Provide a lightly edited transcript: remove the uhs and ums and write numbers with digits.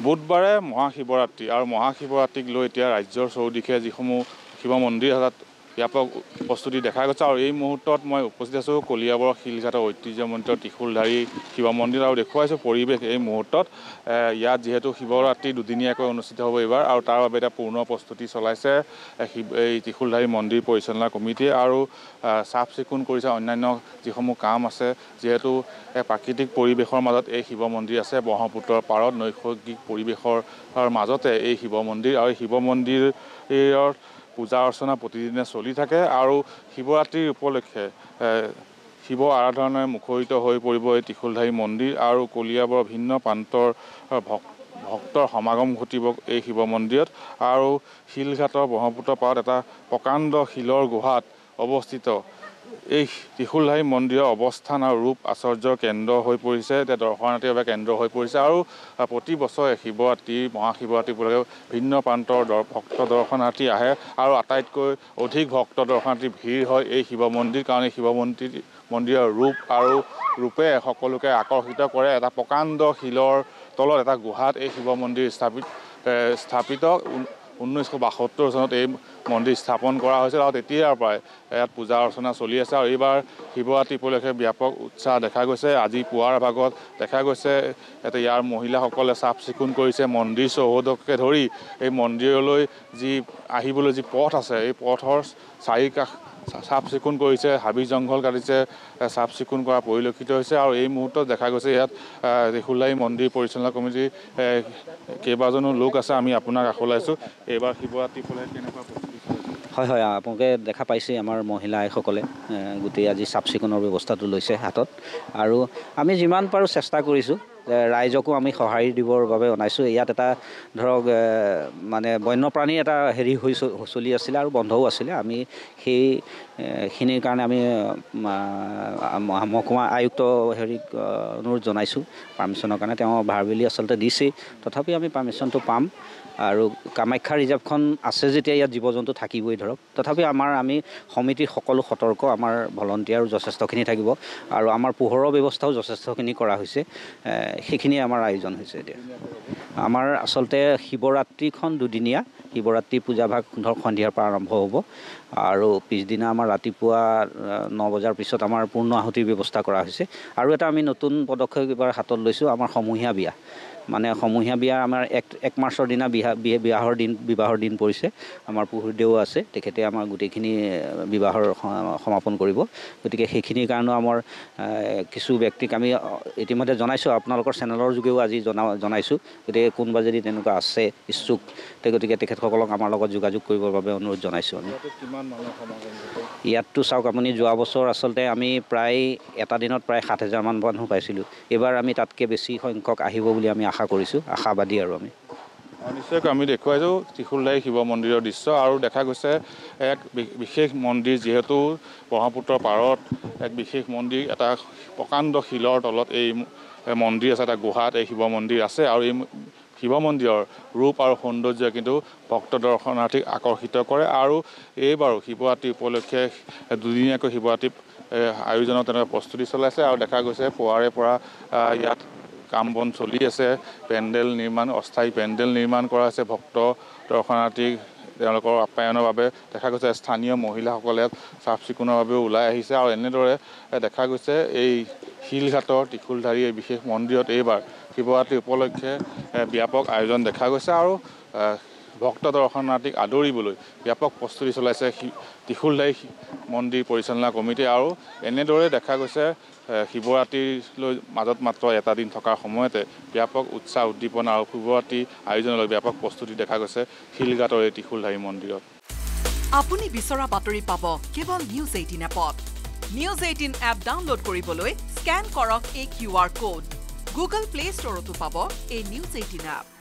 বুধবাৰে মহাশিৱৰাত্ৰি আৰু মহাশিৱৰাত্ৰিক লৈ এতিয়া ৰাজ্যৰ চৌদিশে যিসমূহ শিৱ মন্দিৰ তাত ব্যাপক প্ৰস্তুতি দেখা গৈছে আৰু এই মুহূৰ্তত মই উপস্থিত আছোঁ কলিয়াবৰ শিলঘাটৰ ঐতিহ্যমণ্ডিত ত্ৰিশূলধাৰী শিৱ মন্দিৰ আৰু দেখুৱাইছোঁ পৰিৱেশ এই মুহূৰ্তত ইয়াত যিহেতু শিৱৰাত্ৰি দুদিনীয়াকৈ অনুষ্ঠিত হ'ব এইবাৰ আৰু তাৰ বাবে এতিয়া পূৰ্ণ প্ৰস্তুতি চলাইছে এই ত্ৰিশূলধাৰী মন্দিৰ পৰিচালনা কমিটিয়ে আৰু চাফ চিকুণ কৰিছে অন্যান্য যিসমূহ কাম আছে যিহেতু প্ৰাকৃতিক পৰিৱেশৰ মাজত এই শিৱ মন্দিৰ আছে ব্ৰহ্মপুত্ৰৰ পাৰত নৈসৰ্গিক পৰিৱেশৰ মাজতে এই শিৱ মন্দিৰ আৰু শিৱ মন্দিৰৰ পূজা অৰ্চনা প্ৰতিদিনে চলি থাকে আৰু শিৱৰাত্ৰিৰ উপলক্ষে শিৱ আৰাধনাৰে মুখৰিত হৈ পৰিব এই ত্ৰিশূলধাৰী মন্দিৰ আৰু কলিয়াবৰ ভিন্ন প্ৰান্তৰ ভক্তৰ সমাগম ঘটিব এই শিৱ মন্দিৰত আৰু শিলঘাটৰ ব্ৰহ্মপুত্ৰ পাৰত এটা প্ৰকাণ্ড শিলৰ গুহাত অৱস্থিত এই ত্ৰিশূলধাৰী মন্দিৰৰ অৱস্থান আৰু ৰূপ আশ্চৰ্যৰ কেন্দ্ৰ হৈ পৰিছে এতিয়া দৰ্শনাৰ্থীৰ বাবে কেন্দ্ৰ হৈ পৰিছে আৰু প্ৰতি বছৰে শিৱৰাত্ৰি মহাশিৱৰাত্ৰি উপলক্ষে ভিন্ন প্ৰান্তৰ ভক্ত দৰ্শনাৰ্থী আহে আৰু আটাইতকৈ অধিক ভক্ত দৰ্শনাৰ্থীৰ ভিৰ হয় এই শিৱ মন্দিৰ কাৰণ এই শিৱ মন্দিৰৰ ৰূপ আৰু ৰূপে সকলোকে আকৰ্ষিত কৰে এটা প্ৰকাণ্ড শিলৰ তলত এটা গুহাত এই শিৱ মন্দিৰ স্থাপিত 1972 চনত এই মন্দিৰ স্থাপন কৰা হৈছিল আৰু তেতিয়াৰ পৰাই ইয়াত পূজা অৰ্চনা চলি আছে আৰু এইবাৰ শিৱৰাত্ৰি উপলক্ষে ব্যাপক উৎসাহ দেখা গৈছে আজি পুৱাৰ ভাগত দেখা গৈছে ইয়াৰ মহিলাসকলে চাফ চিকুণ কৰিছে মন্দিৰ চৌহদকে ধৰি এই মন্দিৰলৈ যি আহিবলৈ যি পথ আছে এই পথৰ চাৰিকাষ চাফ চিকুণ কৰিছে হাবি জংঘল কাটিছে চাফ চিকুণ কৰা পৰিলক্ষিত হৈছে আৰু এই মুহূৰ্তত দেখা গৈছে ইয়াত ত্ৰিশূলধাৰী মন্দিৰ পৰিচালনা কমিটিৰ কেইবাজনো লোক আছে আমি আপোনাক আখলাইছোঁ এইবাৰ শিৱৰাত্ৰি উপলক্ষে কেনেকুৱা প্ৰস্তুতি হয় হয় আপোনালোকে দেখা পাইছে আমাৰ মহিলা আইসকলে গোটেই আজি চাফ চিকুণৰ ব্যৱস্থাটো লৈছে হাতত আৰু আমি যিমান পাৰোঁ চেষ্টা কৰিছোঁ ৰাইজকো আমি সঁহাৰি দিবৰ বাবে অনাইছোঁ ইয়াত এটা ধৰক মানে বন্যপ্ৰাণীৰ এটা হেৰি চলি আছিলে আৰু বন্ধও আছিলে আমি সেইখিনিৰ কাৰণে আমি মহকুমা আয়ুক্ত হেৰিক অনুৰোধ জনাইছোঁ পাৰ্মিশ্যনৰ কাৰণে তেওঁ ভাৰবেলি আচলতে দিছেই তথাপি আমি পাৰ্মিশ্যনটো পাম আৰু কামাখ্যা ৰিজাৰ্ভখন আছে যেতিয়া ইয়াত জীৱ জন্তু থাকিবই ধৰক তথাপি আমি সমিতিৰ সকলো সতৰ্ক আমাৰ ভলণ্টিয়াৰো যথেষ্টখিনি থাকিব আৰু আমাৰ পোহৰৰ ব্যৱস্থাও যথেষ্টখিনি কৰা হৈছে সেইখিনিয়ে আমাৰ আয়োজন হৈছে এতিয়া আমাৰ আচলতে শিৱৰাত্ৰিখন দুদিনীয়া শিৱৰাত্ৰি পূজাভাগ ধৰক সন্ধিয়াৰ পৰা আৰম্ভ হ'ব আৰু পিছদিনা আমাৰ ৰাতিপুৱা 9 বজাৰ পিছত আমাৰ পূৰ্ণ আহুতিৰ ব্যৱস্থা কৰা হৈছে আৰু এটা আমি নতুন পদক্ষেপ এবাৰ হাতত লৈছোঁ আমাৰ সমূহীয়া বিয়া মানে সমূহীয়া বিয়া আমাৰ 1 মাৰ্চৰ দিনা বিবাহৰ দিন পৰিছে আমাৰ পুহুৰদেউ আছে তেখেতে আমাৰ গোটেইখিনি বিবাহৰ সমাপন কৰিব গতিকে সেইখিনিৰ কাৰণেও আমাৰ কিছু ব্যক্তিক আমি ইতিমধ্যে জনাইছোঁ আপোনালোকৰ চেনেলৰ যোগেও আজি জনাইছোঁ গতিকে কোনোবা যদি তেনেকুৱা আছে ইচ্ছুক গতিকে তেখেতসকলক আমাৰ লগত যোগাযোগ কৰিবৰ বাবে অনুৰোধ জনাইছোঁ আমি ইয়াততো চাওক আপুনি যোৱা বছৰ আচলতে আমি প্ৰায় এটা দিনত প্ৰায় 7,000 মান মানুহ পাইছিলোঁ এইবাৰ আমি তাতকৈ বেছি সংখ্যক আহিব বুলি আমি আশা কৰিছোঁ আশাবাদী আৰু আমি নিশ্চয়কৈ আমি দেখুৱাইছোঁ ত্ৰিশূলধাৰী শিৱ মন্দিৰৰ দৃশ্য আৰু দেখা গৈছে এক বিশেষ মন্দিৰ যিহেতু ব্ৰহ্মপুত্ৰৰ পাৰত এক বিশেষ মন্দিৰ এটা প্ৰকাণ্ড শিলৰ তলত এই মন্দিৰ আছে এটা গুহাত এই শিৱ মন্দিৰ আছে আৰু এই শিৱ মন্দিৰৰ ৰূপ আৰু সৌন্দৰ্য কিন্তু ভক্ত দৰ্শনাৰ্থীক আকৰ্ষিত কৰে আৰু এইবাৰো শিৱৰাত্ৰি উপলক্ষে দুদিনীয়াকৈ শিৱৰাত্ৰি আয়োজনৰ তেনেকৈ প্ৰস্তুতি চলাইছে আৰু দেখা গৈছে পুৱাৰে পৰা ইয়াত কাম বন চলি আছে পেণ্ডেল নিৰ্মাণ অস্থায়ী পেণ্ডেল নিৰ্মাণ কৰা হৈছে ভক্ত দৰ্শনাৰ্থীক তেওঁলোকৰ আপ্যায়নৰ বাবে দেখা গৈছে স্থানীয় মহিলাসকলে চাফ চিকুণৰ বাবেও ওলাই আহিছে আৰু এনেদৰে দেখা গৈছে এই শিলঘাটৰ ত্ৰিশূলধাৰী এই বিশেষ মন্দিৰত এইবাৰ শিৱৰাত্ৰি উপলক্ষে ব্যাপক আয়োজন দেখা গৈছে আৰু ভক্ত দৰ্শনাৰ্থীক আদৰিবলৈ ব্যাপক প্ৰস্তুতি চলাইছে ত্ৰিশূলধাৰী মন্দিৰ পৰিচালনা কমিটি আৰু এনেদৰে দেখা গৈছে শিৱৰাত্ৰিলৈ মাজত মাত্ৰ এটা দিন থকাৰ সময়তে ব্যাপক উৎসাহ উদ্দীপনা আৰু শিৱৰাত্ৰি আয়োজনলৈ ব্যাপক প্ৰস্তুতি দেখা গৈছে শিলঘাটৰ এই ত্ৰিশূলধাৰী মন্দিৰত আপুনি বিচৰা বাতৰি পাব কেৱল নিউজ 18 এপত নিউজ 18 এপ ডাউনলোড কৰিবলৈ স্কেন কৰক এই QR কোড গুগল প্লে ষ্টৰতো পাব এই নিউজ 18 এপ